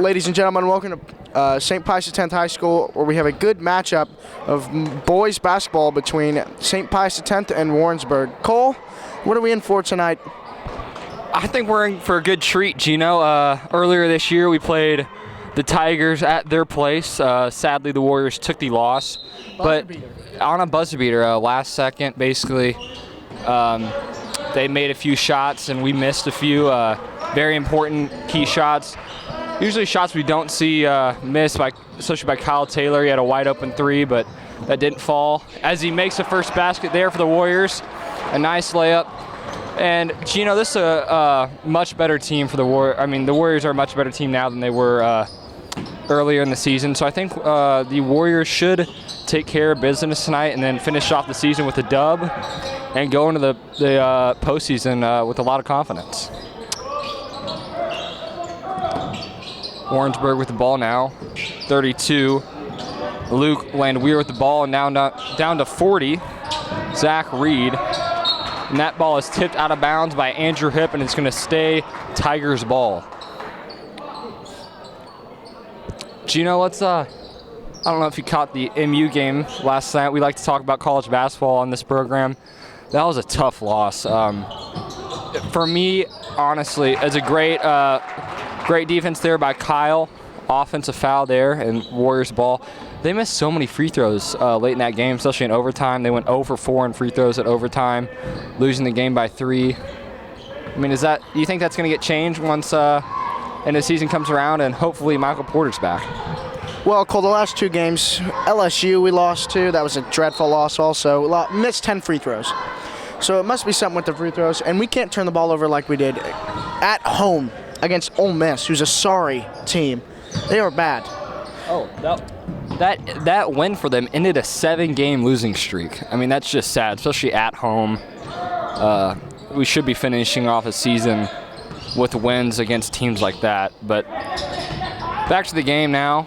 Ladies and gentlemen, welcome to St. Pius X High School, where we have a good matchup of boys basketball between St. Pius X and Warrensburg. Cole, what are we in for tonight? I think we're in for a good treat, Gino. Earlier this year, we played the Tigers at their place. Sadly, the Warriors took the loss, but on a buzzer beater, last second, basically. They made a few shots, and we missed a few very important key shots. Usually shots we don't see missed, especially by Kyle Taylor. He had a wide-open three, but that didn't fall. As he makes the first basket there for the Warriors, a nice layup. And, Gino, this is a much better team for the Warriors. I mean, the Warriors are a much better team now than they were earlier in the season. So I think the Warriors should take care of business tonight and then finish off the season with a dub and go into the postseason with a lot of confidence. Warrensburg with the ball now, 32. Luke Landwehr with the ball and down to 40. Zach Reed. And that ball is tipped out of bounds by Andrew Hipp, and it's going to stay Tigers ball. Gino, let's I don't know if you caught the MU game last night. We like to talk about college basketball on this program. That was a tough loss. For me, honestly, it's a great defense there by Kyle. Offensive foul there and Warriors ball. They missed so many free throws late in that game, especially in overtime. They went 0 for 4 in free throws at overtime, losing the game by 3. I mean, do you think that's going to get changed once and the season comes around and hopefully Michael Porter's back? Well, Cole, the last two games, LSU we lost to. That was a dreadful loss also. Missed 10 free throws. So it must be something with the free throws, and we can't turn the ball over like we did at home against Ole Miss, who's a sorry team. They are bad. Oh, that win for them ended a 7-game losing streak. I mean, that's just sad, especially at home. We should be finishing off a season with wins against teams like that. But back to the game now.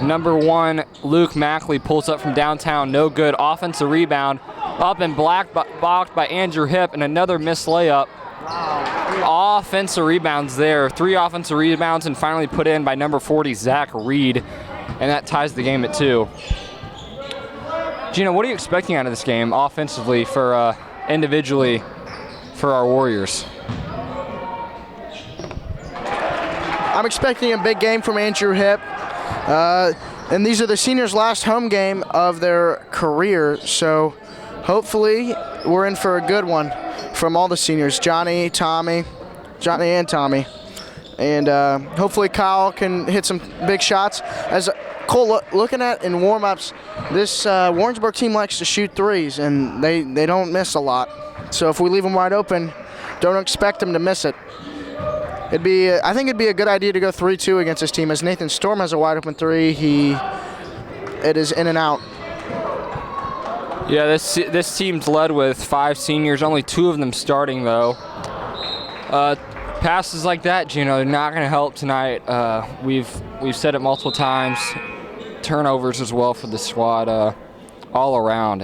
Number 1, Luke Mackley pulls up from downtown, no good. Offensive rebound, up and blocked by Andrew Hipp, and another missed layup. Wow. Offensive rebounds there. 3 offensive rebounds, and finally put in by number 40, Zach Reed, and that ties the game at 2. Gino, what are you expecting out of this game offensively for individually for our Warriors? I'm expecting a big game from Andrew Hipp. And these are the seniors' last home game of their career, so hopefully we're in for a good one from all the seniors, Johnny and Tommy. And hopefully Kyle can hit some big shots. As Cole, looking at in warm-ups, this Warrensburg team likes to shoot threes, and they don't miss a lot. So if we leave them wide open, don't expect them to miss it. I think it'd be a good idea to go 3-2 against this team, as Nathan Storm has a wide-open three. It is in and out. Yeah, this team's led with 5 seniors, only 2 of them starting though. Passes like that, Gino, they're not going to help tonight. We've said it multiple times. Turnovers as well for the squad. All around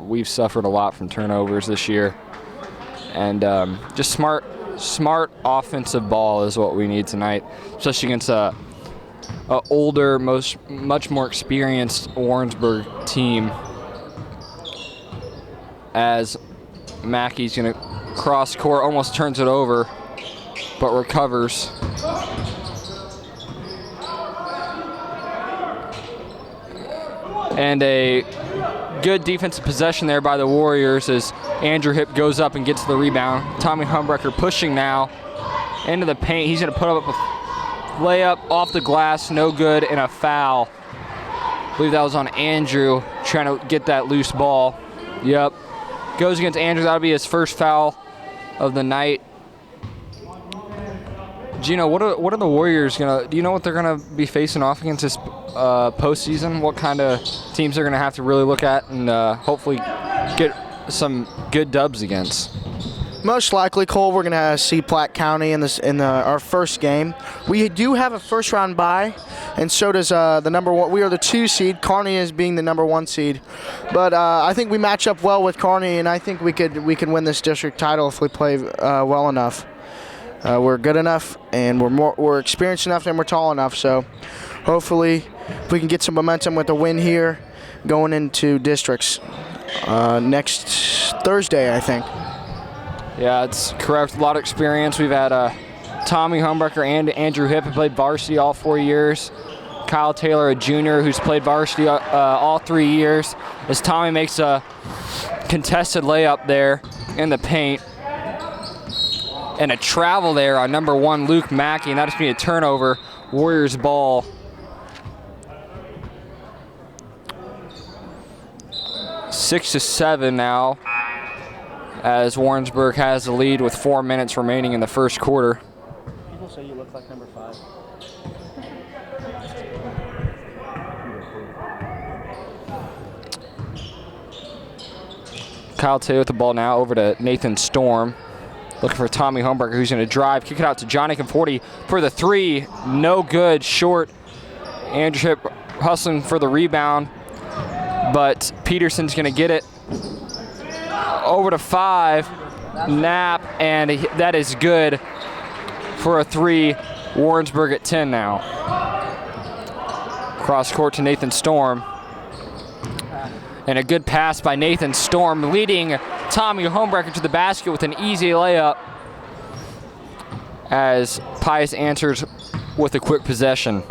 we've suffered a lot from turnovers this year, and just smart offensive ball is what we need tonight, especially against a older, much more experienced Warrensburg team. As Mackey's going to cross court, almost turns it over, but recovers. And a good defensive possession there by the Warriors as Andrew Hipp goes up and gets the rebound. Tommy Humbrecker pushing now into the paint. He's going to put up a layup off the glass, no good, and a foul. I believe that was on Andrew trying to get that loose ball. Yep. Goes against Andrew. That'll be his first foul of the night. Gino, what are the Warriors gonna? Do you know what they're gonna be facing off against this postseason? What kind of teams they're gonna have to really look at and hopefully get some good dubs against? Most likely, Cole, we're going to see Platte County in our first game. We do have a first-round bye, and so does the number 1. We are the 2 seed. Kearney is being the number 1 seed. But I think we match up well with Kearney, and I think we could win this district title if we play well enough. we're good enough, and we're experienced enough, and we're tall enough. So hopefully we can get some momentum with a win here going into districts next Thursday, I think. Yeah, it's correct. A lot of experience. We've had Tommy Humbucker and Andrew Hipp, who played varsity all 4 years. Kyle Taylor, a junior, who's played varsity all 3 years. As Tommy makes a contested layup there in the paint. And a travel there on number 1, Luke Mackey, and that'll be a turnover. Warriors ball. 6-7 now, as Warrensburg has the lead with 4 minutes remaining in the first quarter. People say you look like number 5. Kyle Taylor with the ball now over to Nathan Storm. Looking for Tommy Humberger, who's going to drive, kick it out to Johnny Conforti for the 3. No good, short. Andrew Hipp hustling for the rebound, but Peterson's going to get it over to 5. Knapp, and that is good for a 3. Warrensburg at 10 now. Cross court to Nathan Storm. And a good pass by Nathan Storm, leading Tommy Homebreaker to the basket with an easy layup as Pius answers with a quick possession.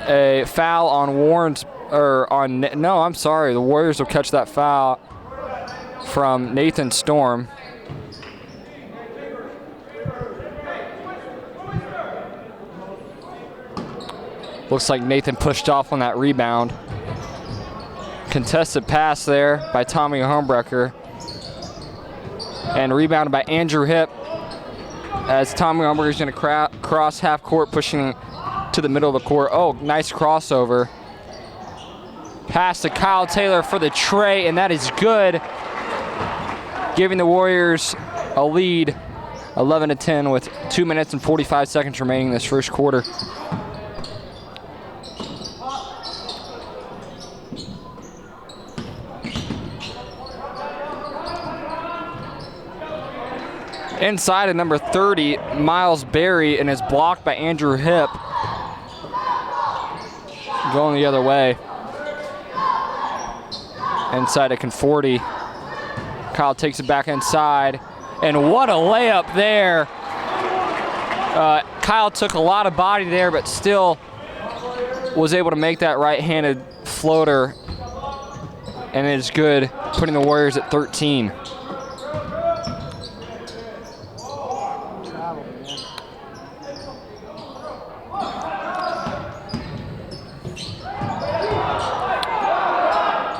A foul on the Warriors will catch that foul from Nathan Storm. Looks like Nathan pushed off on that rebound. Contested pass there by Tommy Homebreaker. And rebounded by Andrew Hipp as Tommy Homebreaker is going to cross half court, pushing to the middle of the court. Oh, nice crossover. Pass to Kyle Taylor for the tray, and that is good. Giving the Warriors a lead, 11-10 with 2 minutes and 45 seconds remaining in this first quarter. Inside of number 30, Miles Berry, and is blocked by Andrew Hipp. Going the other way. Inside of Conforti. Kyle takes it back inside. And what a layup there. Kyle took a lot of body there, but still was able to make that right-handed floater. And it is good, putting the Warriors at 13.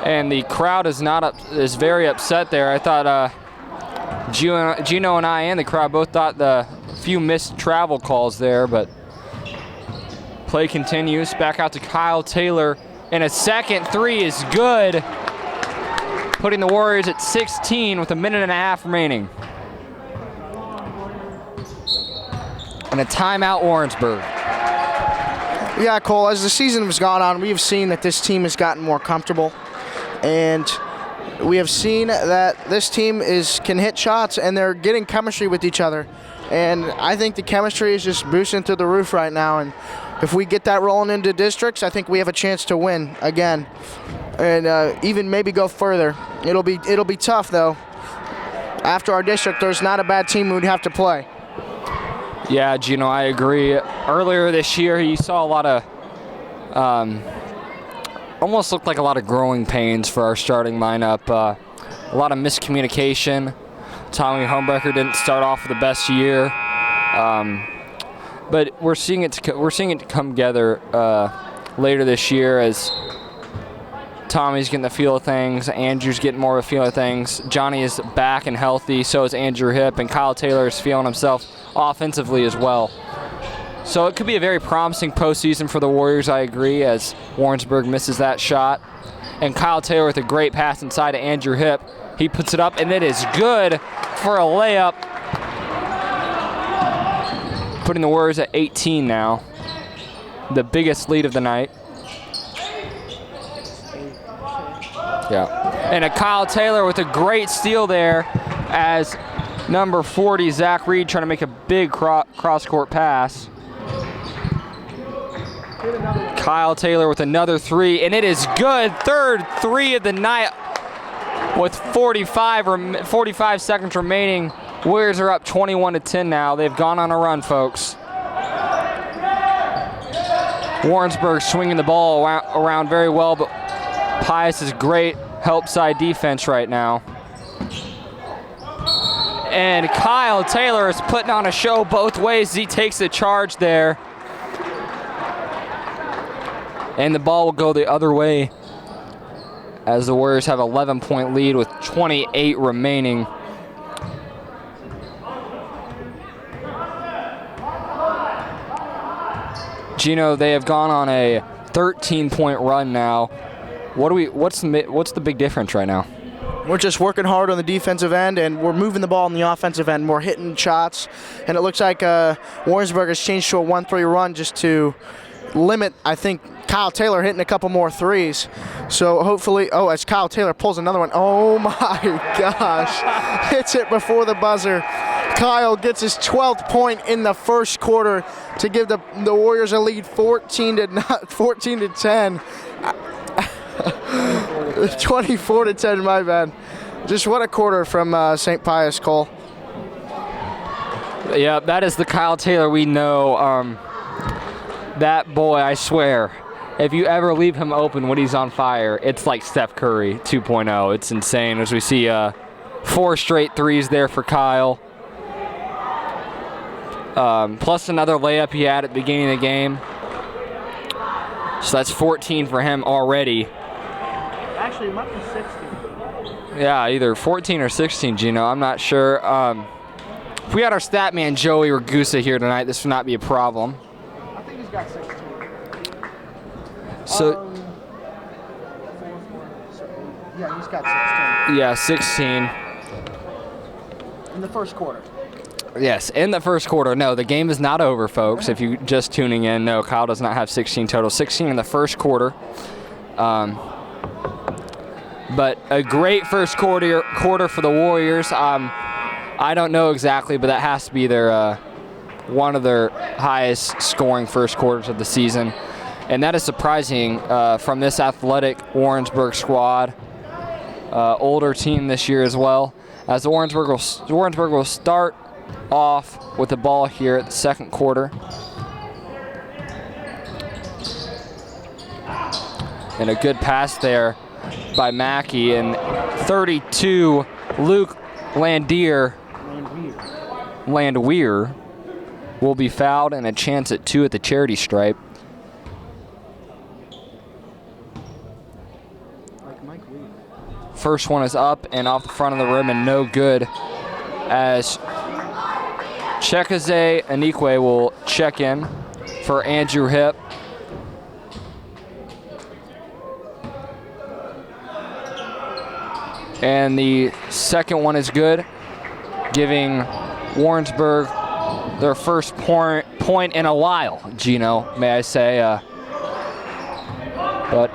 And the crowd is very upset there. I thought Gino and I and the crowd both thought the few missed travel calls there, but play continues. Back out to Kyle Taylor, and a second 3 is good, putting the Warriors at 16 with 1.5 minutes remaining. And a timeout, Warrensburg. Yeah, Cole, as the season has gone on, we have seen that this team has gotten more comfortable. And we have seen that this team can hit shots, and they're getting chemistry with each other. And I think the chemistry is just boosting through the roof right now. And if we get that rolling into districts, I think we have a chance to win again, and even maybe go further. It'll be tough though. After our district, there's not a bad team we'd have to play. Yeah, Gino, I agree. Earlier this year, you saw a lot of. Almost looked like a lot of growing pains for our starting lineup. A lot of miscommunication. Tommy Homebreaker didn't start off with the best year, but we're seeing it come together later this year as Tommy's getting the feel of things, Andrew's getting more of a feel of things. Johnny is back and healthy, so is Andrew Hipp, and Kyle Taylor is feeling himself offensively as well. So it could be a very promising postseason for the Warriors, I agree, as Warrensburg misses that shot. And Kyle Taylor with a great pass inside to Andrew Hipp. He puts it up, and it is good for a layup. Putting the Warriors at 18 now. The biggest lead of the night. Yeah. And a Kyle Taylor with a great steal there as number 40, Zach Reed, trying to make a big cross-court pass. Kyle Taylor with another three, and it is good. Third three of the night with 45 seconds remaining. Warriors are up 21-10 now. They've gone on a run, folks. Warrensburg swinging the ball around very well, but Pius is great help side defense right now. And Kyle Taylor is putting on a show both ways. He takes the charge there. And the ball will go the other way as the Warriors have 11-point lead with 28 remaining. Gino, they have gone on a 13-point run now. What's the big difference right now? We're just working hard on the defensive end, and we're moving the ball on the offensive end. We're hitting shots, and it looks like Warrensburg has changed to a 1-3 run just to limit, I think, Kyle Taylor hitting a couple more threes. So hopefully, as Kyle Taylor pulls another one, oh my gosh, hits it before the buzzer. Kyle gets his 12th point in the first quarter to give the Warriors a lead 14-10. 24-10, my bad. Just what a quarter from St. Pius, Cole. Yeah, that is the Kyle Taylor we know. That boy, I swear, if you ever leave him open when he's on fire, it's like Steph Curry 2.0. It's insane as we see 4 straight threes there for Kyle. Plus another layup he had at the beginning of the game. So that's 14 for him already. Actually, it might be 16. Yeah, either 14 or 16, Gino. I'm not sure. If we had our stat man, Joey Ragusa, here tonight, this would not be a problem. I think he's got 16. So, yeah, he's got 16. Yeah, 16. In the first quarter. Yes, in the first quarter. No, the game is not over, folks. If you're just tuning in, no, Kyle does not have 16 total. 16 in the first quarter. But a great first quarter for the Warriors. I don't know exactly, but that has to be their one of their highest scoring first quarters of the season. And that is surprising from this athletic Warrensburg squad. Older team this year as well. As the Warrensburg will start off with the ball here at the second quarter. And a good pass there by Mackey, and 32, Luke Landwehr will be fouled, and a chance at 2 at the charity stripe. First one is up and off the front of the rim and no good, as Chekaze Anikwe will check in for Andrew Hipp. And the second one is good, giving Warrensburg their first point in a while, Gino, may I say. But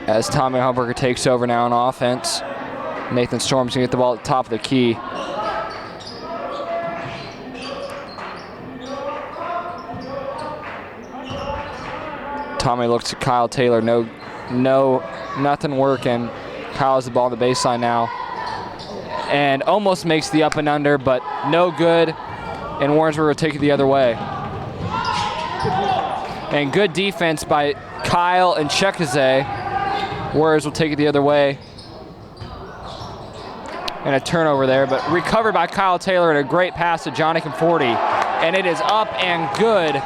as Tommy Humberger takes over now on offense, Nathan Storm's going to get the ball at the top of the key. Tommy looks at Kyle Taylor, nothing working. Kyle has the ball on the baseline now and almost makes the up and under, but no good, and Warrensburg will take it the other way. And good defense by Kyle and Chekaze. Warriors will take it the other way. And a turnover there, but recovered by Kyle Taylor and a great pass to Johnny Conforti. And it is up and good.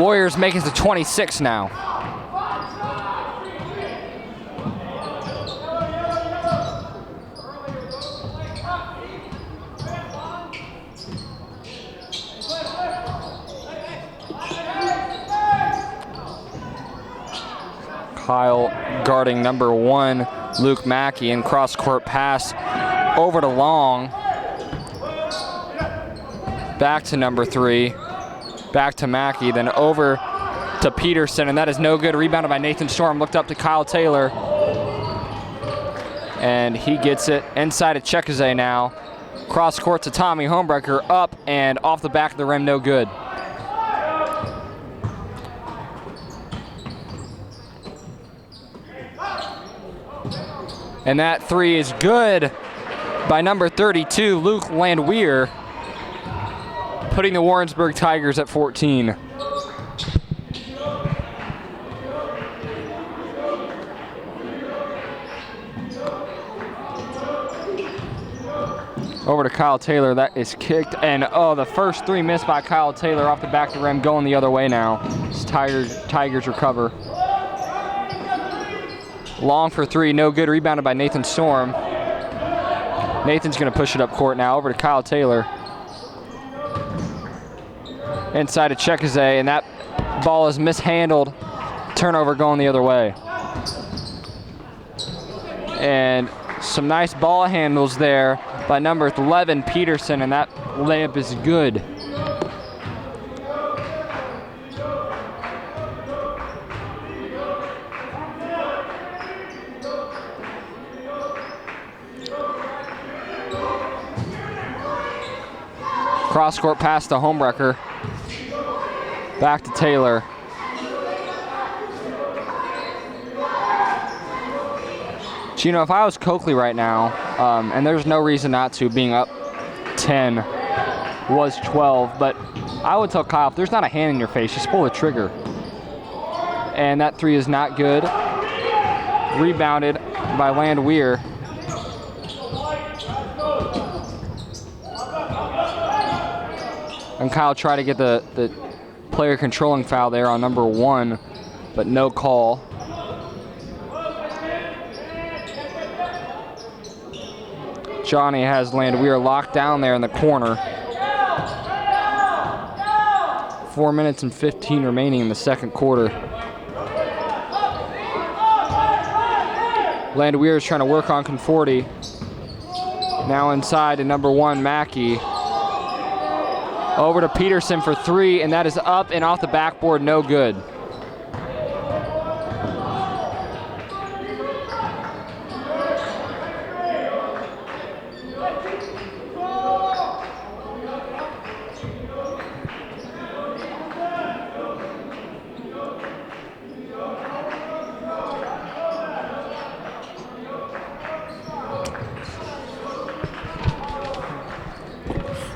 Warriors make it to 26 now. Kyle guarding number 1, Luke Mackey, and cross-court pass over to Long. Back to number 3, back to Mackey, then over to Peterson, and that is no good. Rebounded by Nathan Storm, looked up to Kyle Taylor. And he gets it inside of Chekazay now. Cross court to Tommy Homebreaker, up and off the back of the rim, no good. And that three is good by number 32, Luke Landwehr, putting the Warrensburg Tigers at 14. Over to Kyle Taylor, that is kicked, and oh, the first three missed by Kyle Taylor off the back of the rim, going the other way now. Tigers recover. Long for three, no good, rebounded by Nathan Storm. Nathan's gonna push it up court now, over to Kyle Taylor. Inside of Chekazay, and that ball is mishandled. Turnover going the other way. And some nice ball handles there by number 11, Peterson, and that layup is good. Cross-court pass to Homebreaker. Back to Taylor. You know, if I was Coakley right now, and there's no reason not to, being up 10 was 12, but I would tell Kyle, if there's not a hand in your face, just pull the trigger. And that three is not good. Rebounded by Landwehr. And Kyle tried to get the player controlling foul there on number 1, but no call. Johnny has Landwehr locked down there in the corner. 4 minutes and 15 remaining in the second quarter. Landwehr is trying to work on Conforti. Now inside to number 1, Mackey. Over to Peterson for three, and that is up and off the backboard, no good.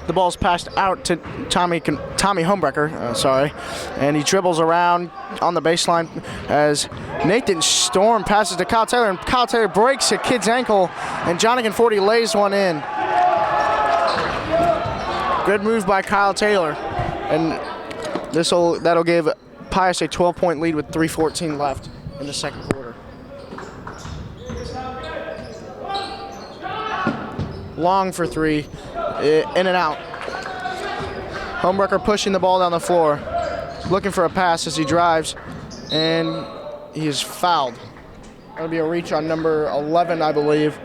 The ball's passed out to Tommy Homebreaker, and he dribbles around on the baseline as Nathan Storm passes to Kyle Taylor, and Kyle Taylor breaks a kid's ankle, and Johnny Conforti lays one in. Good move by Kyle Taylor, and that'll give Pius a 12-point lead with 3:14 left in the second quarter. Long for three. In and out. Homebreaker pushing the ball down the floor, looking for a pass as he drives, and he is fouled. That'll be a reach on number 11, I believe,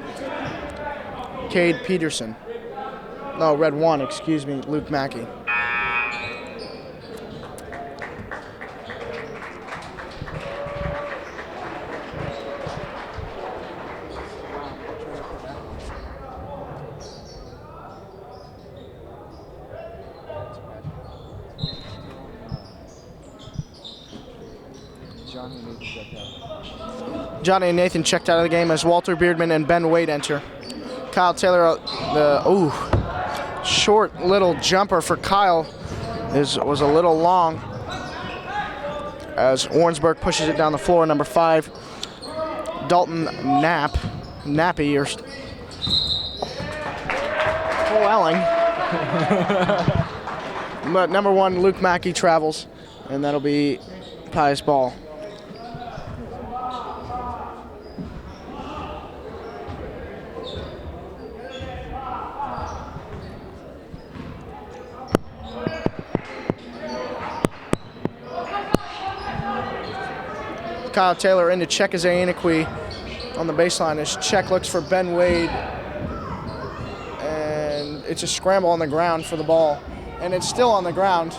Cade Peterson. No, red 1, excuse me, Luke Mackey. Johnny and Nathan checked out of the game as Walter Beardman and Ben Wade enter. Kyle Taylor, short little jumper for Kyle was a little long as Warrensburg pushes it down the floor. Number 5, Dalton Nappy, or Welling. But number 1, Luke Mackey travels, and that'll be Pius ball. Kyle Taylor into Chekazay Inaqui on the baseline as Check looks for Ben Wade, and it's a scramble on the ground for the ball, and it's still on the ground,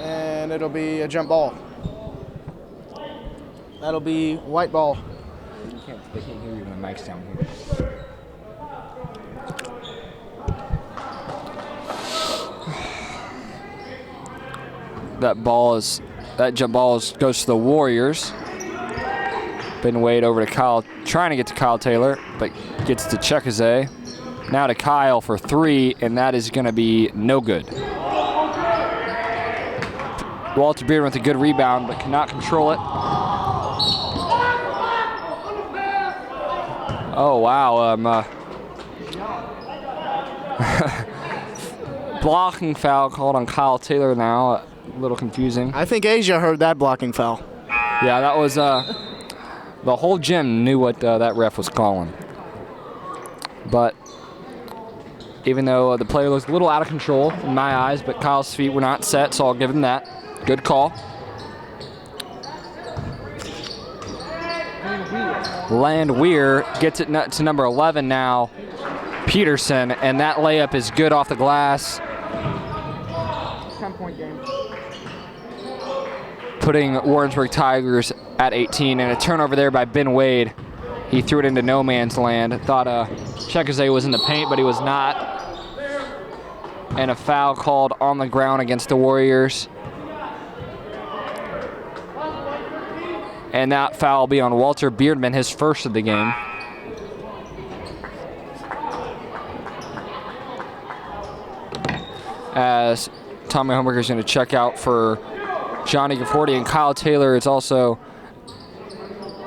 and it'll be a jump ball. That'll be white ball They can't hear you when the mic's down here. That jump ball goes to the Warriors. Ben Wade over to Kyle, trying to get to Kyle Taylor, but gets to Chekazay. Now to Kyle for 3, and that is going to be no good. Walter Beard with a good rebound, but cannot control it. Oh, wow. Blocking foul called on Kyle Taylor now. A little confusing. I think Asia heard that blocking foul. Yeah, that was the whole gym knew what that ref was calling. But even though the player looks a little out of control in my eyes, but Kyle's feet were not set, so I'll give him that. Good call. Landwehr gets it to number 11 now, Peterson, and that layup is good off the glass. 10-point game. Putting Warrensburg Tigers at 18, and a turnover there by Ben Wade. He threw it into no man's land. Thought Chekazay was in the paint, but he was not. And a foul called on the ground against the Warriors. And that foul will be on Walter Beardman, his first of the game. As Tommy Humberger is going to check out for Johnny Gafordi, and Kyle Taylor is also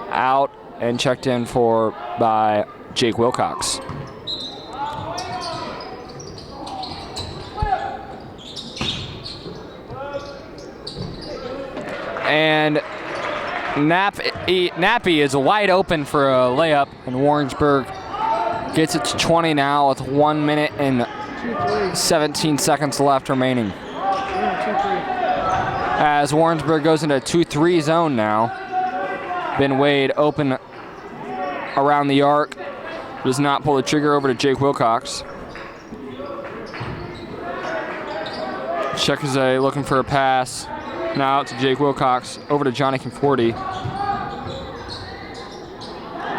out and checked in for by Jake Wilcox. And Nappy is wide open for a layup, and Warrensburg gets it to 20 now with 1 minute and 17 seconds left remaining. As Warrensburg goes into a 2-3 zone now. Ben Wade open around the arc. Does not pull the trigger over to Jake Wilcox. Chekazay looking for a pass. Now out to Jake Wilcox, over to Johnny Conforti.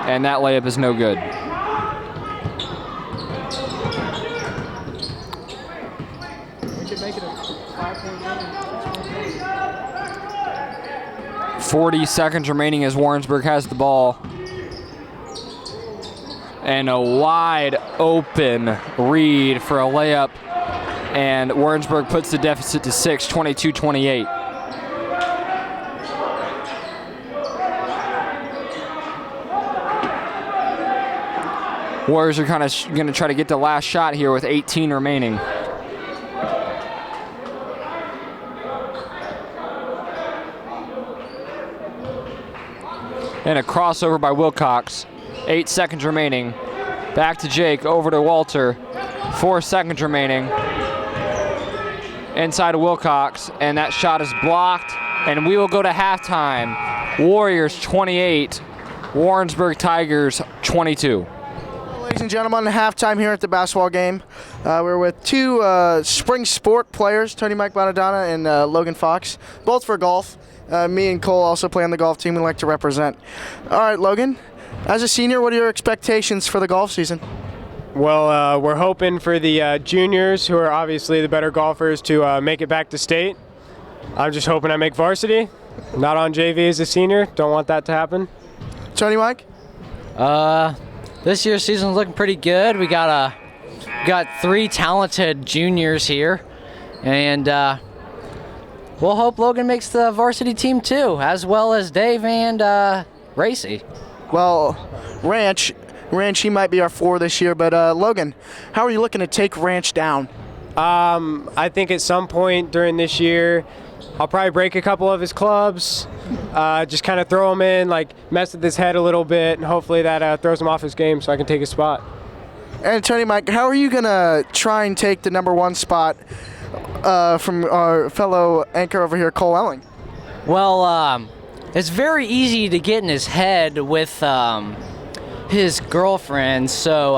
And that layup is no good. We could make it a 5-point game. 40 seconds remaining as Warrensburg has the ball. And a wide open read for a layup. And Warrensburg puts the deficit to 6, 22-28. Warriors are kind of going to try to get the last shot here with 18 remaining. And a crossover by Wilcox. 8 seconds remaining. Back to Jake, over to Walter. 4 seconds remaining. Inside of Wilcox, and that shot is blocked. And we will go to halftime. Warriors 28, Warrensburg Tigers 22. Ladies and gentlemen, halftime here at the basketball game. We're with two spring sport players, Tony Mike Bonadonna and Logan Fox, both for golf. Me and Cole also play on the golf team we like to represent. All right, Logan, as a senior, what are your expectations for the golf season? Well, we're hoping for the juniors, who are obviously the better golfers, to make it back to state. I'm just hoping I make varsity. Not on JV as a senior. Don't want that to happen. Tony Mike? This year's season's looking pretty good. We got 3 talented juniors here, and we'll hope Logan makes the varsity team too, as well as Dave and Racy. Well, Ranch, he might be our 4 this year, but Logan, how are you looking to take Ranch down? I think at some point during this year, I'll probably break a couple of his clubs, just kind of throw him in, like mess with his head a little bit, and hopefully that throws him off his game so I can take his spot. And Tony Mike, how are you going to try and take the #1 spot from our fellow anchor over here, Cole Elling? Well, it's very easy to get in his head with his girlfriend, so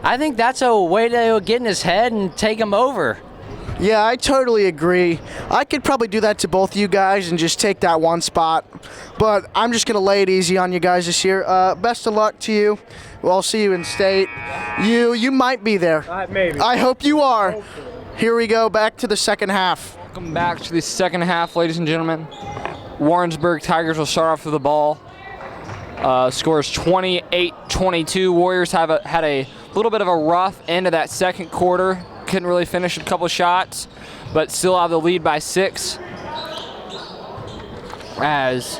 I think that's a way to get in his head and take him over. Yeah, I totally agree. I could probably do that to both you guys and just take that one spot. But I'm just going to lay it easy on you guys this year. Best of luck to you. Well, I'll see you in state. You might be there. Maybe. I hope you are. Here we go, back to the second half. Welcome back to the second half, ladies and gentlemen. Warrensburg Tigers will start off with the ball. Scores 28-22. Warriors have had a little bit of a rough end of that second quarter. Couldn't really finish a couple shots, but still have the lead by 6. As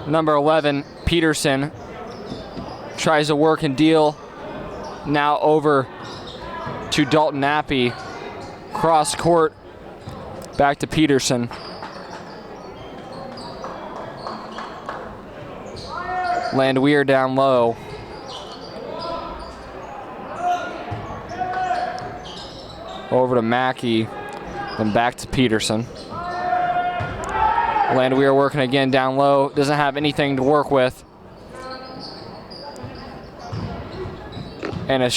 number 11, Peterson, tries to work and deal. Now over to Dalton Nappy. Cross court, back to Peterson. Landwehr down low. Over to Mackey, then back to Peterson. Landwehr working again down low, doesn't have anything to work with. And a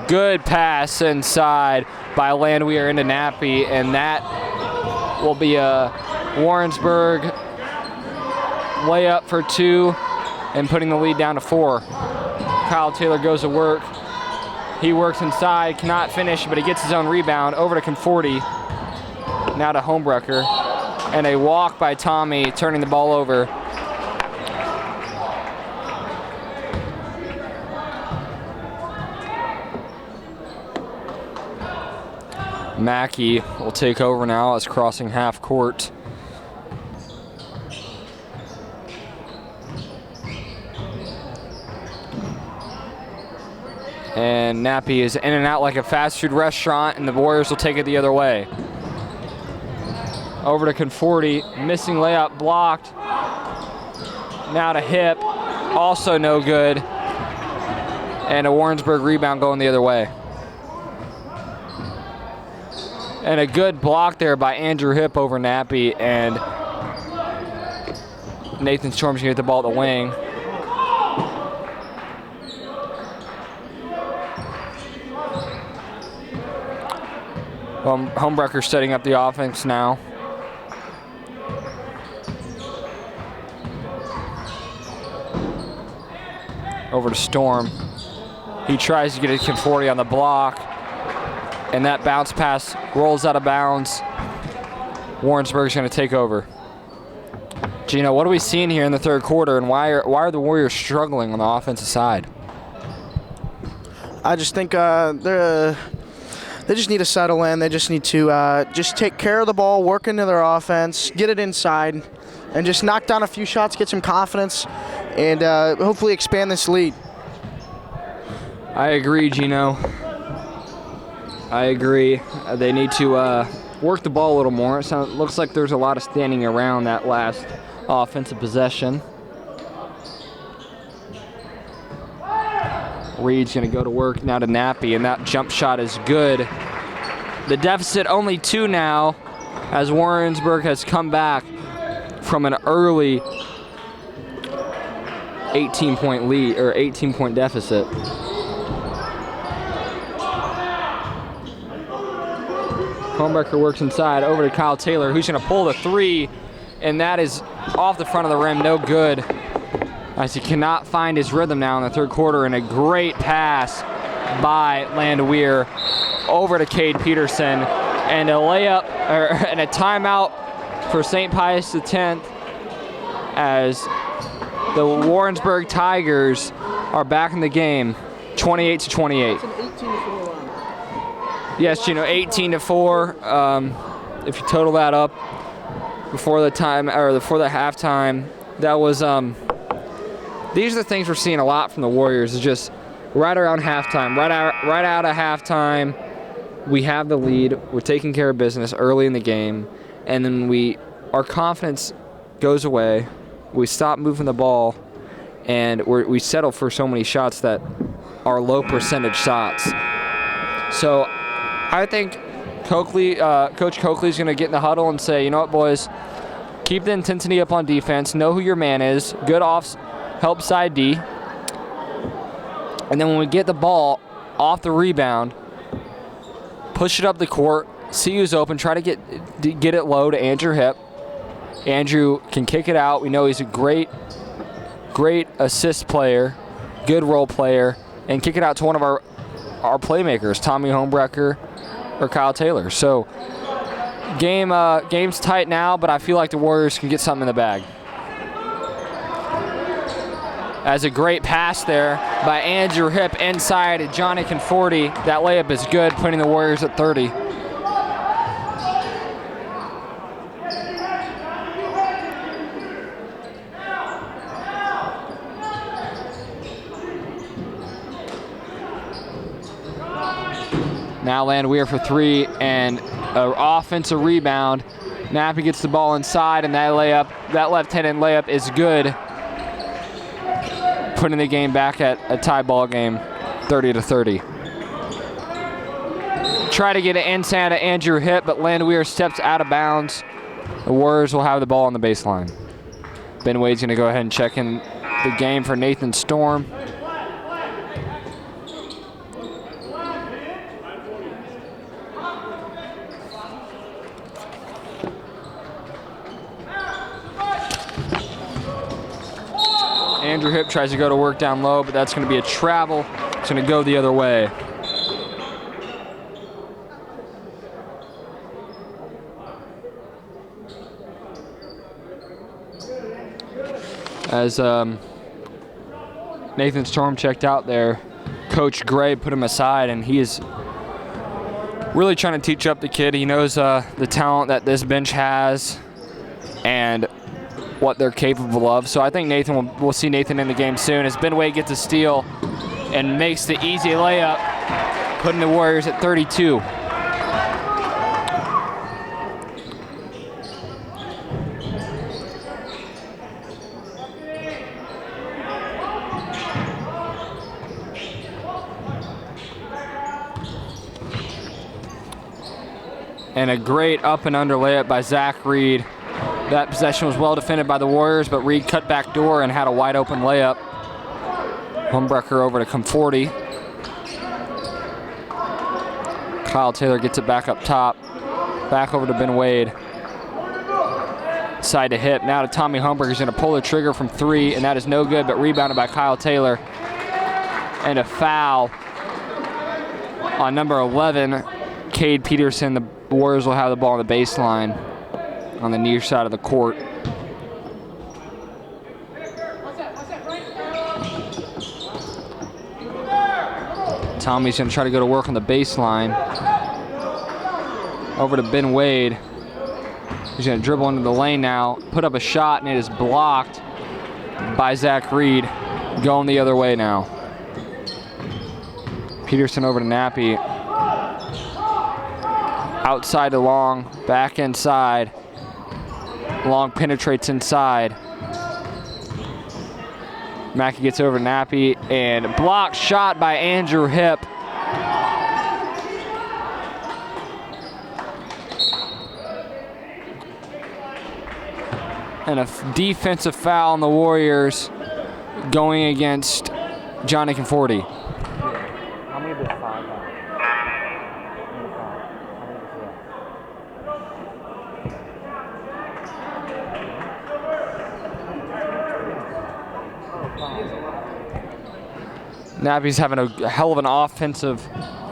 good pass inside by Landwehr into Nappy, and that will be a Warrensburg layup for 2 and putting the lead down to 4. Kyle Taylor goes to work. He works inside, cannot finish, but he gets his own rebound. Over to Conforti, now to Homebrecker, and a walk by Tommy, turning the ball over. Mackey will take over now as crossing half court. And Nappy is in and out like a fast food restaurant, and the Warriors will take it the other way. Over to Conforti, missing layup, blocked. Now to Hip, also no good. And a Warrensburg rebound going the other way. And a good block there by Andrew Hip over Nappy, and Nathan Storm's gonna get the ball at the wing. Homebrecker setting up the offense now. Over to Storm. He tries to get it to Conforti on the block, and that bounce pass rolls out of bounds. Warrensburg's going to take over. Gino, what are we seeing here in the third quarter, and why are the Warriors struggling on the offensive side? I just think they just need to settle in. They just need to just take care of the ball, work into their offense, get it inside, and just knock down a few shots, get some confidence, and hopefully expand this lead. I agree, Gino. I agree. They need to work the ball a little more. It looks like there's a lot of standing around that last offensive possession. Reed's going to go to work now to Nappy, and that jump shot is good. The deficit only 2 now, as Warrensburg has come back from an early 18-point lead, or 18-point deficit. Homebrecker works inside, over to Kyle Taylor, who's going to pull the 3, and that is off the front of the rim, no good, as he cannot find his rhythm now in the third quarter, and a great pass by Landwehr over to Cade Peterson, and a layup, and a timeout for St. Pius X, as the Warrensburg Tigers are back in the game, 28-28. Yes, Gino, 18-4. If you total that up before the halftime, that was these are the things we're seeing a lot from the Warriors. Is just right around halftime, right out of halftime, we have the lead. We're taking care of business early in the game, and then our confidence goes away. We stop moving the ball, and we settle for so many shots that are low percentage shots. So I think Coach Coakley's going to get in the huddle and say, you know what, boys, keep the intensity up on defense. Know who your man is. Good help side D. And then when we get the ball off the rebound, push it up the court see who's open, try to get it low to Andrew Hip. Andrew can kick it out. We know he's a great assist player, good role player, and kick it out to one of our playmakers, Tommy Homebrecker or Kyle Taylor. So game's tight now, but I feel like the Warriors can get something in the bag. As a great pass there by Andrew Hip inside to Johnny Conforti. That layup is good, putting the Warriors at 30. Now Landwehr for 3 and an offensive rebound. Nappy gets the ball inside, and that left-handed layup is good, putting the game back at a tie ball game, 30-30. Try to get it inside to Andrew Hip, but Landwehr steps out of bounds. The Warriors will have the ball on the baseline. Ben Wade's going to go ahead and check in the game for Nathan Storm. Andrew Hip tries to go to work down low, but that's going to be a travel. It's going to go the other way. As Nathan Storm checked out there, Coach Gray put him aside, and he is really trying to teach up the kid. He knows the talent that this bench has and what they're capable of. So I think we'll see Nathan in the game soon as Ben Wade gets a steal and makes the easy layup, putting the Warriors at 32. And a great up and under layup by Zach Reed. That possession was well defended by the Warriors, but Reed cut back door and had a wide open layup. Homebrecker over to Conforti. Kyle Taylor gets it back up top. Back over to Ben Wade. Side to Hip. Now to Tommy Homebrecker's going to pull the trigger from 3, and that is no good, but rebounded by Kyle Taylor. And a foul on number 11, Cade Peterson. The Warriors will have the ball on the baseline on the near side of the court. Tommy's going to try to go to work on the baseline. Over to Ben Wade. He's going to dribble into the lane now, put up a shot, and it is blocked by Zach Reed. Going the other way now. Peterson over to Nappy. Outside to Long, back inside. Long penetrates inside. Mackey gets over to Nappy, and blocked shot by Andrew Hip. And a defensive foul on the Warriors going against Johnny Conforti. Nappy's having a hell of an offensive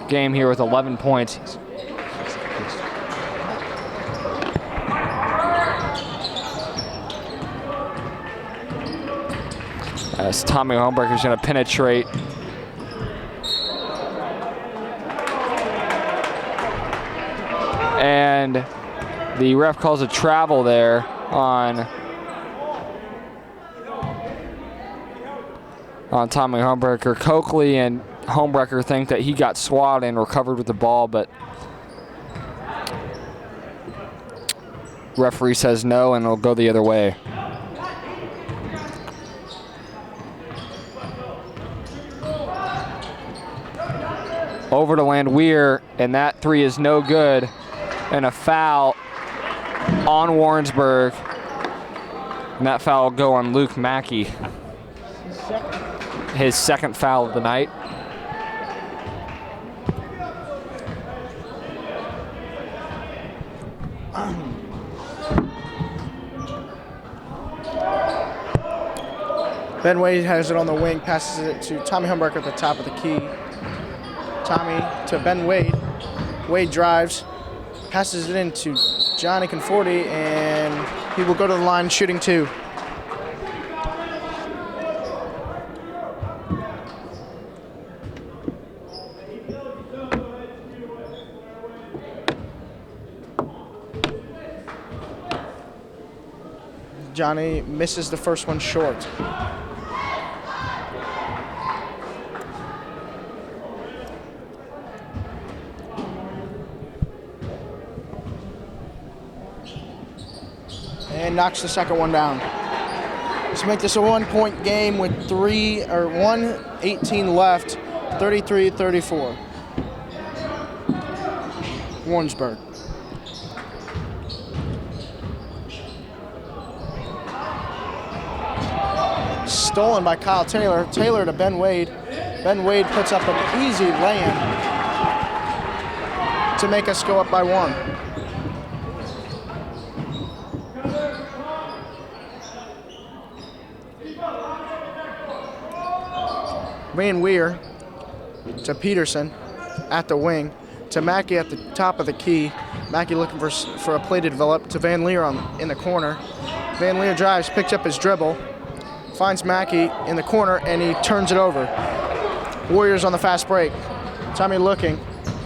game here with 11 points. As Tommy Homebrecker's going to penetrate. And the ref calls a travel there on Tommy Homebrecker. Coakley and Homebrecker think that he got swatted and recovered with the ball, but referee says no, and it'll go the other way. Over to Landwehr, and that 3 is no good, and a foul on Warrensburg, and that foul will go on Luke Mackey. His second foul of the night. Ben Wade has it on the wing, passes it to Tommy Humberger at the top of the key. Tommy to Ben Wade. Wade drives, passes it into Johnny Conforti, and he will go to the line shooting 2. Johnny misses the first one short. And knocks the second one down. Let's make this a 1-point game with 1:18 left, 33-34. Warrensburg. Stolen by Kyle Taylor. Taylor to Ben Wade. Ben Wade puts up an easy lay-in to make us go up by 1. Van Weir to Peterson at the wing, to Mackey at the top of the key. Mackey looking for a play to develop to Van Leer in the corner. Van Leer drives, picks up his dribble, finds Mackey in the corner, and he turns it over. Warriors on the fast break. Tommy looking,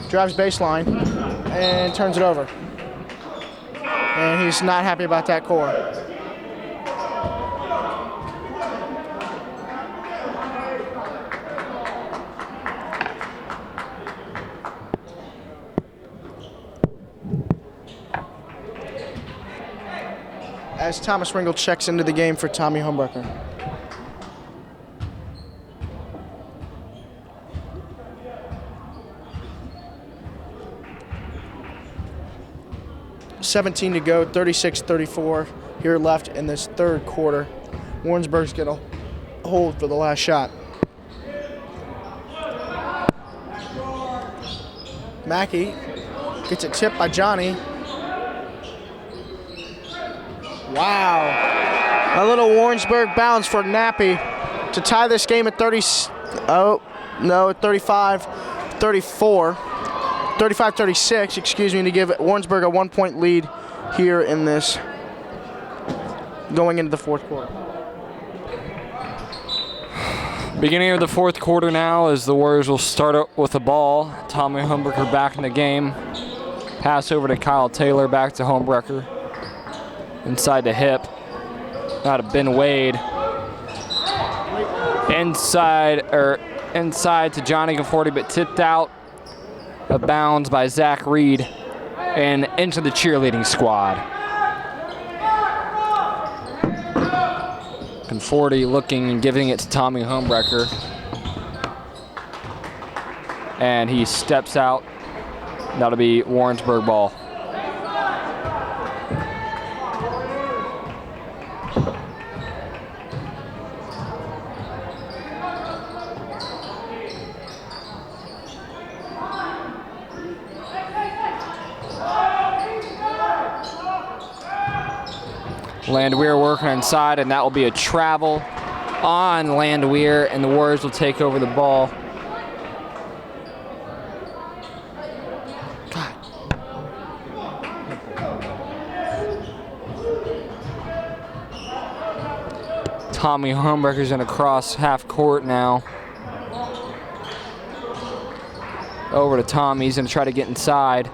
drives baseline, and turns it over. And he's not happy about that core. As Thomas Ringel checks into the game for Tommy Humberger. $17 to go, 36-34 here left in this third quarter. Warrensburg's gonna hold for the last shot. Mackey gets it tipped by Johnny. Wow. A little Warrensburg bounce for Nappy to tie this game at 35-36, excuse me, to give Warrensburg a 1-point lead here in this going into the fourth quarter. Beginning of the fourth quarter now, as the Warriors will start up with the ball. Tommy Humberger back in the game. Pass over to Kyle Taylor, back to Humberger. Inside the hip. Out of Ben Wade. Inside to Johnny Conforti, but tipped out of bounds by Zach Reed and into the cheerleading squad. Conforti looking and giving it to Tommy Humberger. And he steps out. That'll be Warrensburg ball. Landwehr working inside, and that will be a travel on Landwehr, and the Warriors will take over the ball. God. Tommy Humberger's in across half court now. Over to Tommy, he's gonna try to get inside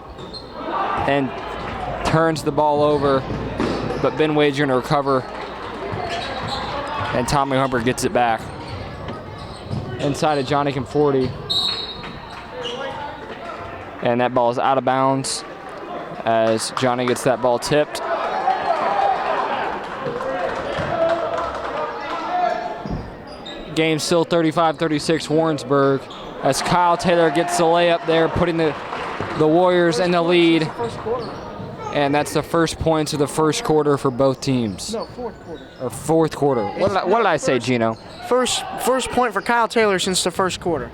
and turns the ball over. But Ben Wade's going to recover, and Tommy Humberger gets it back. Inside of Johnny Conforti. And that ball is out of bounds as Johnny gets that ball tipped. Game still 35-36 Warrensburg as Kyle Taylor gets the layup there, putting the Warriors in the lead. And that's the first points of the first quarter for both teams. No, fourth quarter. Or fourth quarter. What did I say, Gino? First point for Kyle Taylor since the first quarter.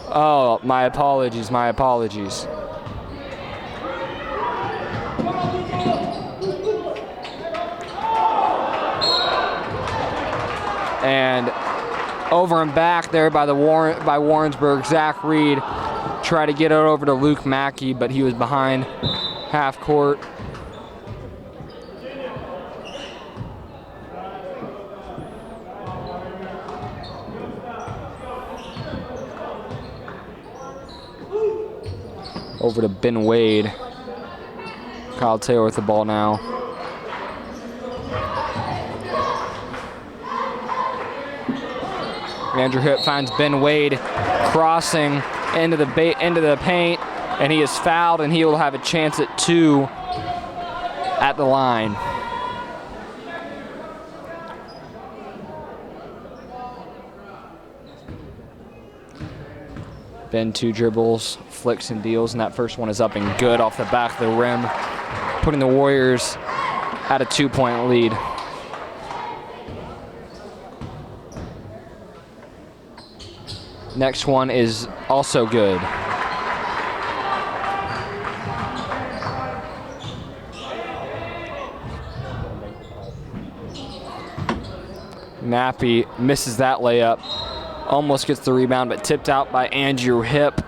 Oh, my apologies, my apologies. And over and back there by Warrensburg. Zach Reed tried to get it over to Luke Mackey, but he was behind half court. Over to Ben Wade. Kyle Taylor with the ball now. Andrew Hipp finds Ben Wade crossing into the paint, and he is fouled, and he will have a chance at 2 at the line. Ben 2 dribbles, flicks and deals, and that first one is up and good off the back of the rim, putting the Warriors at a 2-point lead. Next one is also good. Nappy misses that layup. Almost gets the rebound, but tipped out by Andrew Hipp.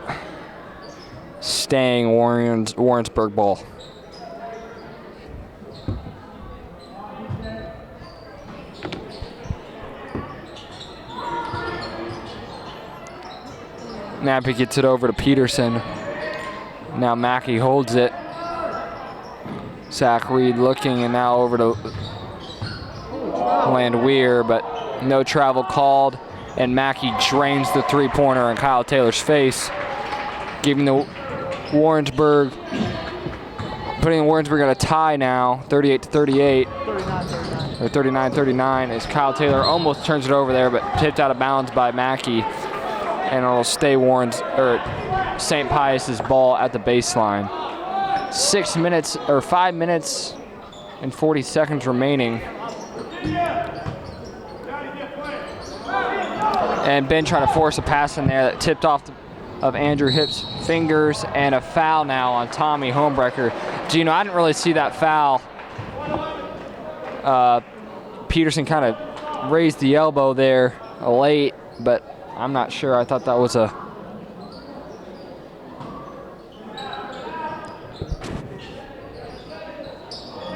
Staying Warrensburg ball. Nappy gets it over to Peterson. Now Mackey holds it. Zach Reed looking, and now over to Landwehr, but no travel called. And Mackey drains the three-pointer in Kyle Taylor's face, giving the Warrensburg, putting Warrensburg at a tie now, 38-38. 39-39. Or 39-39 as Kyle Taylor almost turns it over there, but tipped out of bounds by Mackey, and it'll stay St. Pius's ball at the baseline. 5 minutes and 40 seconds remaining. And Ben trying to force a pass in there that tipped off of Andrew Hipp's fingers, and a foul now on Tommy Homebrecker. Gino, I didn't really see that foul. Peterson kind of raised the elbow there late, but I'm not sure. I thought that was a...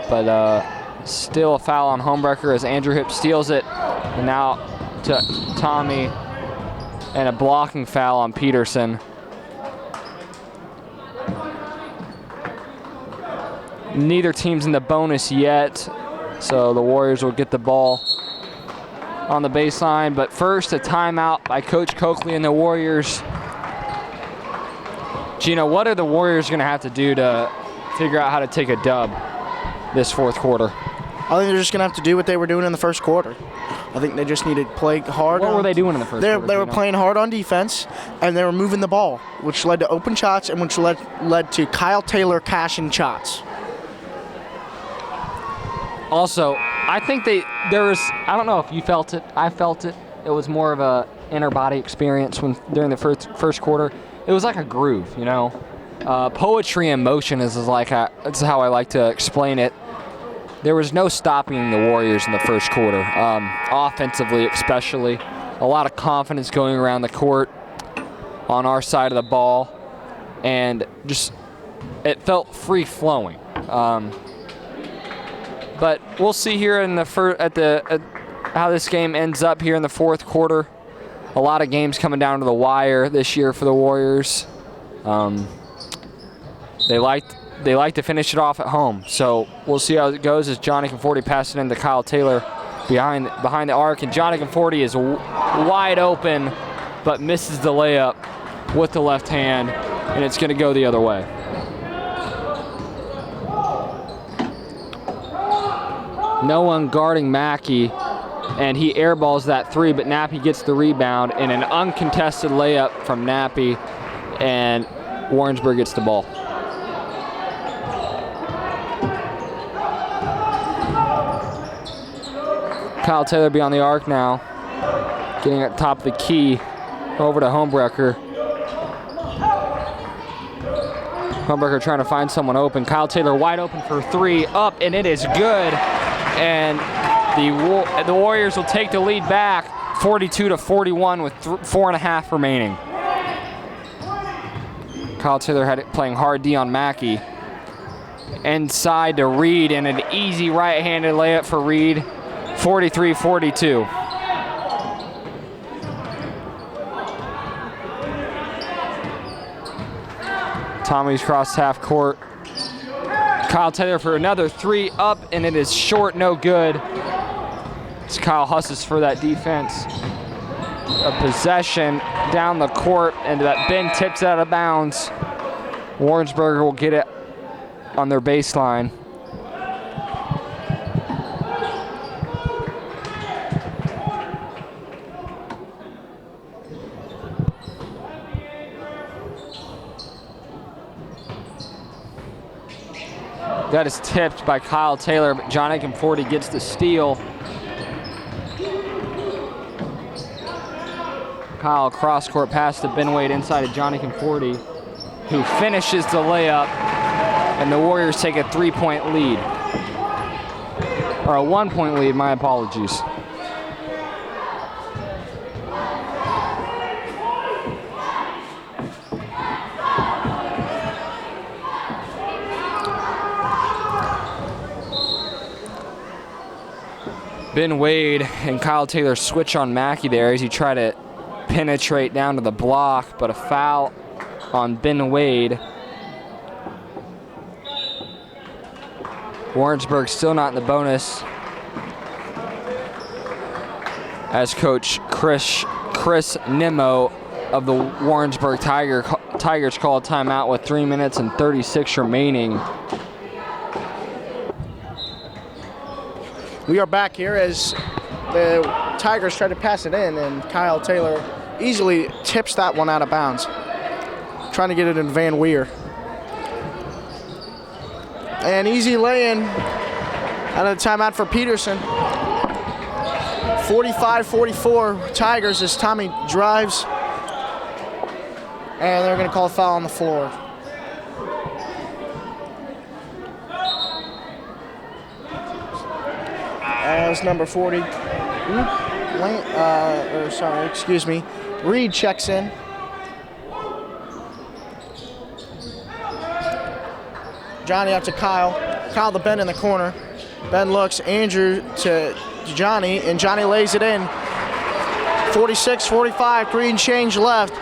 But still a foul on Homebrecker as Andrew Hipp steals it. And now to Tommy, and a blocking foul on Peterson. Neither team's in the bonus yet, so the Warriors will get the ball on the baseline. But first, a timeout by Coach Coakley and the Warriors. Gino, what are the Warriors going to have to do to figure out how to take a dub this fourth quarter? I think they're just going to have to do what they were doing in the first quarter. I think they just need to play hard. What were they doing in the first quarter? They were playing hard on defense, and they were moving the ball, which led to open shots and which led to Kyle Taylor cashing shots. Also, I think I don't know if you felt it, I felt it. It was more of a inner body experience during the first quarter. It was like a groove, you know. Poetry in motion is that's how I like to explain it. There was no stopping the Warriors in the first quarter, offensively especially. A lot of confidence going around the court on our side of the ball, and just it felt free-flowing. But we'll see here in the how this game ends up here in the fourth quarter. A lot of games coming down to the wire this year for the Warriors. They like to finish it off at home, so we'll see how it goes as Johnny Conforti passes it into Kyle Taylor behind the arc, and Johnny Conforti is wide open, but misses the layup with the left hand, and it's going to go the other way. No one guarding Mackey, and he airballs that three, but Nappy gets the rebound, and an uncontested layup from Nappy, and Warrensburg gets the ball. Kyle Taylor be on the arc now, getting at top of the key, over to Homebrecker. Homebrecker trying to find someone open. Kyle Taylor wide open for three, up, and it is good. And the Warriors will take the lead back, 42-41 with 4.5 remaining. Kyle Taylor had it playing hard D on Mackey. Inside to Reed, and an easy right-handed layup for Reed, 43-42. Tommy's crossed half court. Kyle Taylor for another 3 up, and it is short, no good. As Kyle hustles for that defense. A possession down the court, and that Ben tips it out of bounds. Warrensburg will get it on their baseline. That is tipped by Kyle Taylor, but Johnny Conforti gets the steal. Kyle cross-court pass to Ben Wade inside of Johnny Conforti, who finishes the layup, and the Warriors take a 3-point lead. Or a 1-point lead, my apologies. Ben Wade and Kyle Taylor switch on Mackey there as he tried to penetrate down to the block, but a foul on Ben Wade. Warrensburg still not in the bonus, as Coach Chris Nimmo of the Warrensburg Tigers call a timeout with 3 minutes and 36 remaining. We are back here as the Tigers try to pass it in, and Kyle Taylor easily tips that one out of bounds, trying to get it in Van Weer. And easy lay-in out of the timeout for Peterson. 45-44 Tigers as Tommy drives, and they're going to call a foul on the floor. As number 40, Reed checks in. Johnny out to Kyle. Kyle to Ben in the corner. Ben looks, Andrew to Johnny, and Johnny lays it in. 46-45, 3 and change left.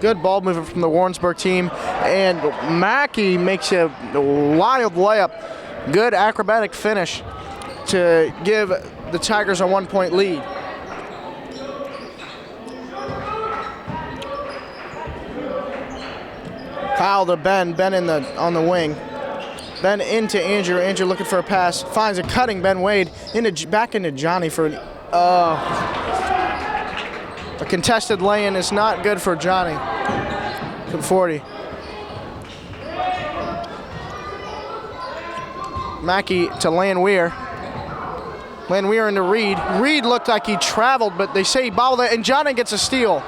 Good ball movement from the Warrensburg team, and Mackey makes a wild layup. Good acrobatic finish to give the Tigers a 1-point lead. Kyle to Ben, Ben on the wing. Ben into Andrew, Andrew looking for a pass, finds a cutting Ben Wade, back into Johnny for an, a contested lay-in is not good for Johnny. Conforti. Mackey to Landwehr. Landwehr into Reed. Reed looked like he traveled, but they say he bobbled it, and Johnny gets a steal.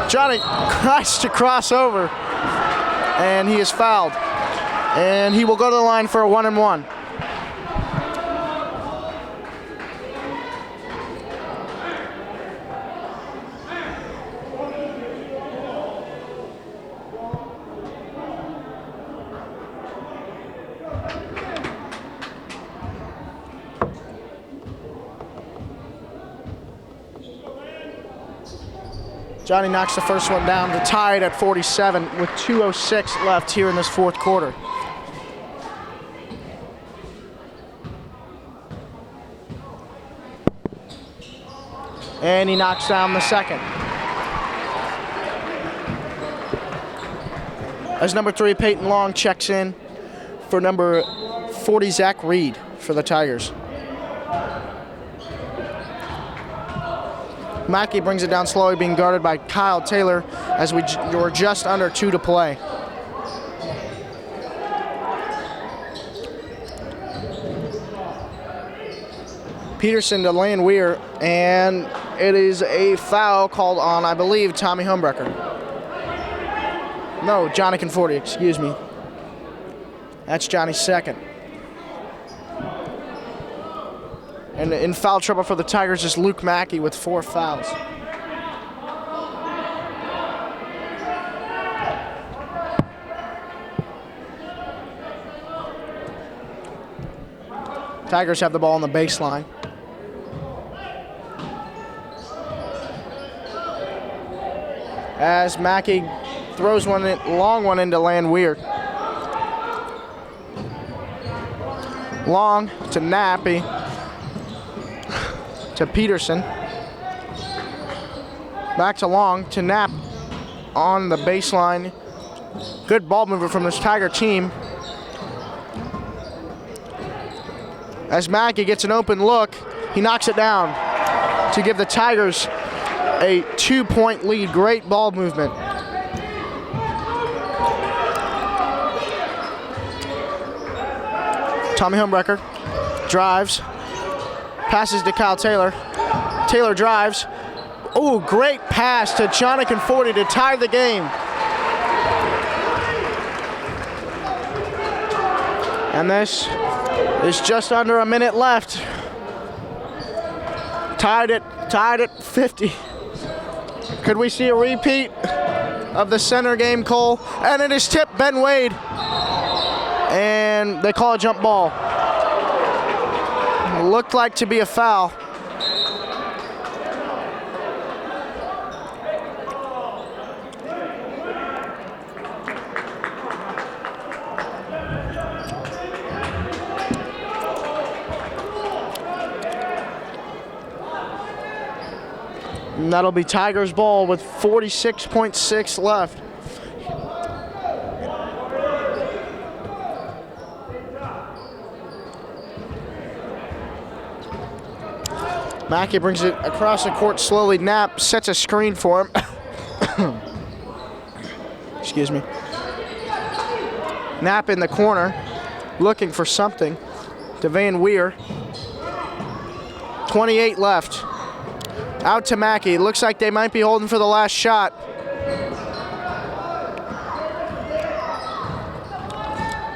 Johnny tries to cross over, and he is fouled. And he will go to the line for a 1-and-1. Johnny knocks the first one down to tie it at 47 with 2:06 left here in this fourth quarter. And he knocks down the second. As number 3, Peyton Long checks in for number 40, Zach Reed for the Tigers. Mackey brings it down slowly, being guarded by Kyle Taylor as we're just under 2 to play. Peterson to Land Weir, and it is a foul called on, I believe, Tommy Humbecker. No, Johnny Conforti, excuse me. That's Johnny's second. And in foul trouble for the Tigers is Luke Mackey with 4 fouls. Tigers have the ball on the baseline. As Mackey throws long one into Land Weir. Long to Nappy. To Peterson. Back to Long to Knapp on the baseline. Good ball movement from this Tiger team. As Mackey gets an open look, he knocks it down to give the Tigers a 2-point lead. Great ball movement. Tommy Humbecker drives, passes to Kyle Taylor. Taylor drives. Oh, great pass to Johnny Conforti to tie the game. And this is just under a minute left. Tied at 50. Could we see a repeat of the center game, Cole? And it is tipped Ben Wade. And they call a jump ball. It looked like to be a foul. And that'll be Tigers ball with 46.6 left. Mackey brings it across the court slowly. Knapp sets a screen for him. Excuse me. Knapp in the corner, looking for something. To Van Weir. 28 left. Out to Mackey. Looks like they might be holding for the last shot.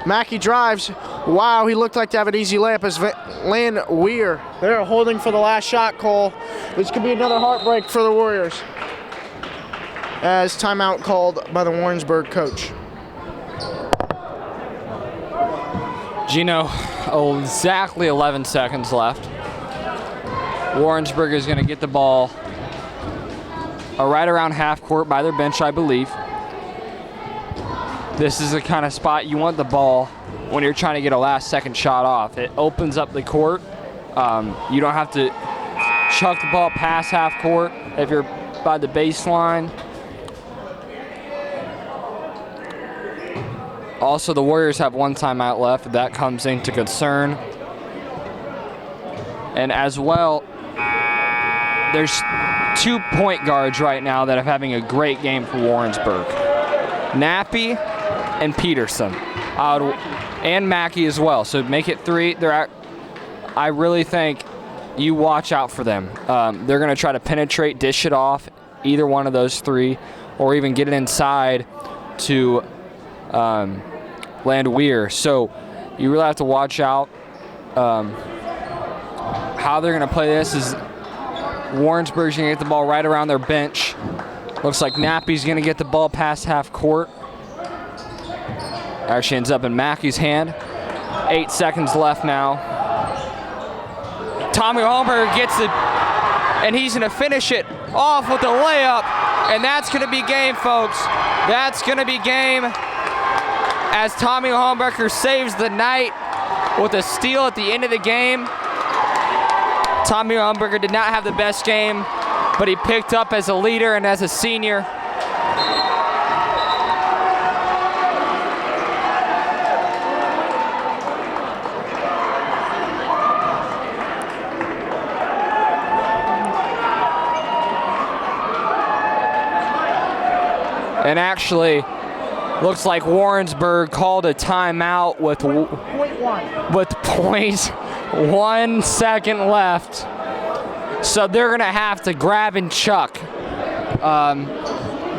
Mackey drives. Wow, he looked like to have an easy layup as Land Weir. They're holding for the last shot, Cole. This could be another heartbreak for the Warriors. As timeout called by the Warrensburg coach. Gino, exactly 11 seconds left. Warrensburg is going to get the ball right around half court by their bench, I believe. This is the kind of spot you want the ball when you're trying to get a last-second shot off. It opens up the court. You don't have to chuck the ball past half court if you're by the baseline. Also, the Warriors have 1 timeout left. That comes into concern. And as well, there's 2 point guards right now that are having a great game for Warrensburg. Nappy and Peterson. And Mackey as well. So make it 3. I really think you watch out for them. They're going to try to penetrate, dish it off, either one of those 3, or even get it inside to Land Weir. So you really have to watch out. How they're going to play this is Warrensburg's going to get the ball right around their bench. Looks like Nappy's going to get the ball past half court. Actually ends up in Mackey's hand. 8 seconds left now. Tommy Holmberg gets it, and he's going to finish it off with a layup, and that's going to be game, folks. That's going to be game as Tommy Holmberger saves the night with a steal at the end of the game. Tommy Holmberger did not have the best game, but he picked up as a leader and as a senior. And actually, looks like Warrensburg called a timeout with 0.1 second left. So they're going to have to grab and chuck.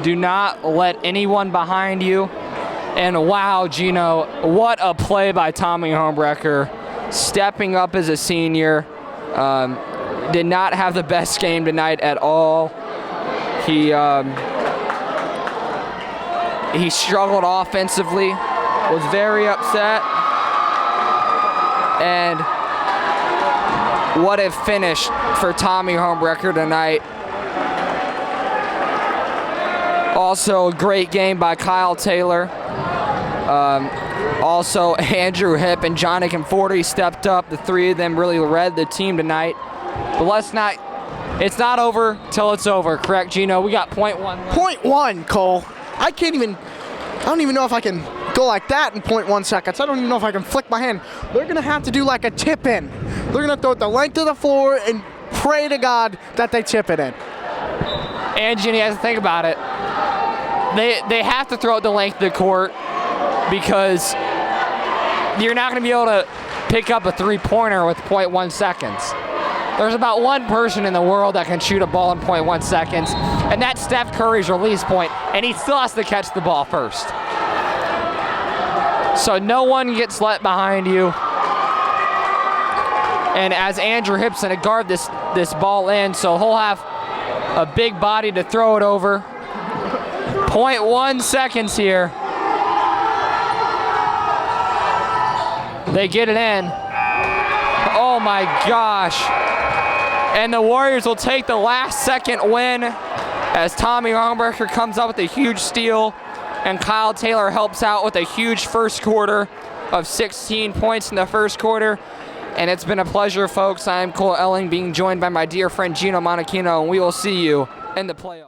Do not let anyone behind you. And wow, Gino, what a play by Tommy Homebrecker. Stepping up as a senior. Did not have the best game tonight at all. He struggled offensively, was very upset, and what a finish for Tommy Homebrecker tonight. Also a great game by Kyle Taylor. Also Andrew Hipp and Jonathan Forty stepped up. The three of them really led the team tonight. But it's not over till it's over, correct, Gino? We got 0.1. 0.1, Cole. I don't even know if I can go like that in 0.1 seconds. I don't even know if I can flick my hand. They're going to have to do like a tip in. They're going to throw it the length of the floor and pray to God that they tip it in. And Ginny has to think about it. They have to throw it the length of the court because you're not going to be able to pick up a three-pointer with 0.1 seconds. There's about one person in the world that can shoot a ball in 0.1 seconds, and that's Steph Curry's release point, and he still has to catch the ball first. So no one gets let behind you. And as Andrew Hipp's going to guard this ball in, so he'll have a big body to throw it over. 0.1 seconds here. They get it in. Oh my gosh. And the Warriors will take the last second win as Tommy Homebrecker comes up with a huge steal and Kyle Taylor helps out with a huge first quarter of 16 points in the first quarter. And it's been a pleasure, folks. I'm Cole Elling, being joined by my dear friend Gino Monachino, and we will see you in the playoffs.